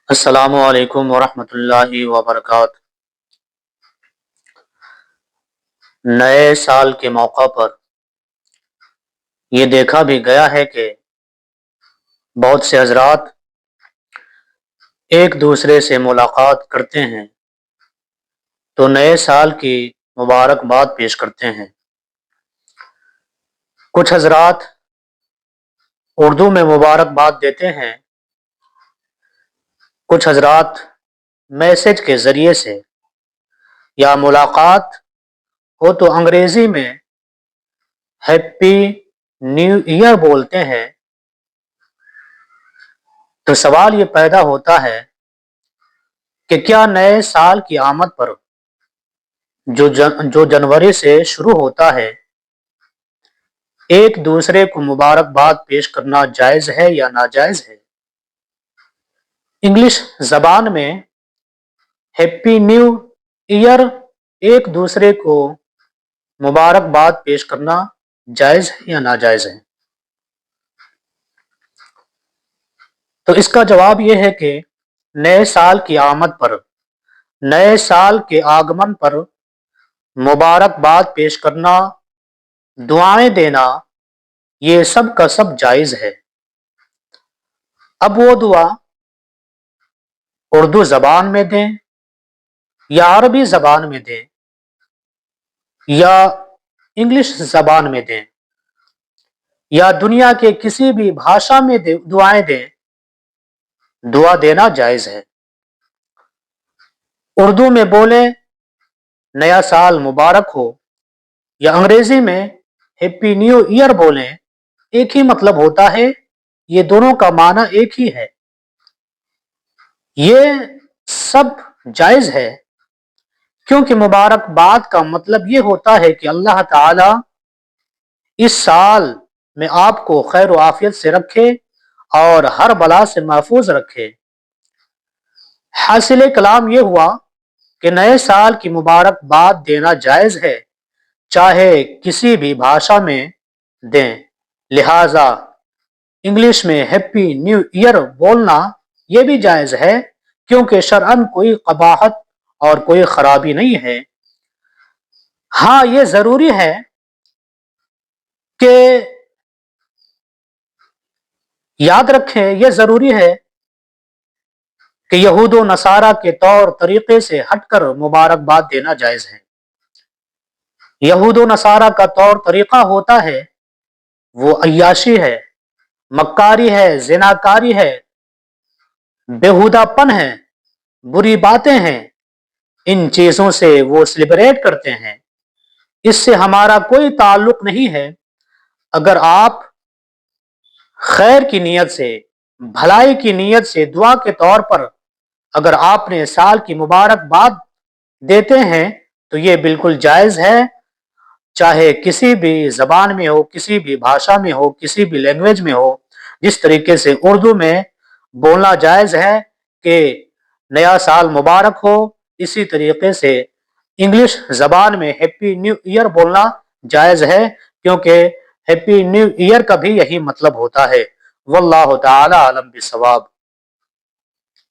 السلام علیکم ورحمۃ اللہ وبرکاتہ۔ نئے سال کے موقع پر یہ دیکھا بھی گیا ہے کہ بہت سے حضرات ایک دوسرے سے ملاقات کرتے ہیں تو نئے سال کی مبارکباد پیش کرتے ہیں۔ کچھ حضرات اردو میں مبارکباد دیتے ہیں، کچھ حضرات میسج کے ذریعے سے، یا ملاقات ہو تو انگریزی میں ہیپی نیو ایئر بولتے ہیں۔ تو سوال یہ پیدا ہوتا ہے کہ کیا نئے سال کی آمد پر جو جنوری سے شروع ہوتا ہے، ایک دوسرے کو مبارکباد پیش کرنا جائز ہے یا ناجائز ہے؟ انگلش زبان میں ہیپی نیو ایئر ایک دوسرے کو مبارکباد پیش کرنا جائز ہے یا ناجائز ہے؟ تو اس کا جواب یہ ہے کہ نئے سال کی آمد پر، نئے سال کے آگمن پر مبارکباد پیش کرنا، دعائیں دینا، یہ سب کا سب جائز ہے۔ اب وہ دعا اردو زبان میں دیں یا عربی زبان میں دیں یا انگلش زبان میں دیں یا دنیا کے کسی بھی بھاشا میں دعائیں دیں، دعا دینا جائز ہے۔ اردو میں بولیں نیا سال مبارک ہو، یا انگریزی میں ہیپی نیو ایئر بولیں، ایک ہی مطلب ہوتا ہے، یہ دونوں کا معنی ایک ہی ہے۔ یہ سب جائز ہے کیونکہ مبارکباد کا مطلب یہ ہوتا ہے کہ اللہ تعالی اس سال میں آپ کو خیر و عافیت سے رکھے اور ہر بلا سے محفوظ رکھے۔ حاصل کلام یہ ہوا کہ نئے سال کی مبارکباد دینا جائز ہے، چاہے کسی بھی بھاشا میں دیں۔ لہٰذا انگلش میں ہیپی نیو ایئر بولنا یہ بھی جائز ہے کیونکہ شرعاً کوئی قباحت اور کوئی خرابی نہیں ہے۔ ہاں، یہ ضروری ہے کہ یاد رکھیں، یہ ضروری ہے کہ یہود و نصارہ کے طور طریقے سے ہٹ کر مبارکباد دینا جائز ہے۔ یہود و نصارہ کا طور طریقہ ہوتا ہے، وہ عیاشی ہے، مکاری ہے، زناکاری ہے، بیہودہ پن ہے، بری باتیں ہیں، ان چیزوں سے وہ سیلیبریٹ کرتے ہیں۔ اس سے ہمارا کوئی تعلق نہیں ہے۔ اگر آپ خیر کی نیت سے، بھلائی کی نیت سے، دعا کے طور پر اگر آپ نے سال کی مبارکباد دیتے ہیں تو یہ بالکل جائز ہے، چاہے کسی بھی زبان میں ہو، کسی بھی بھاشا میں ہو، کسی بھی لینگویج میں ہو۔ جس طریقے سے اردو میں بولنا جائز ہے کہ نیا سال مبارک ہو، اسی طریقے سے انگلش زبان میں ہیپی نیو ایئر بولنا جائز ہے کیونکہ ہیپی نیو ایئر کا بھی یہی مطلب ہوتا ہے۔ واللہ تعالی عالم بالصواب۔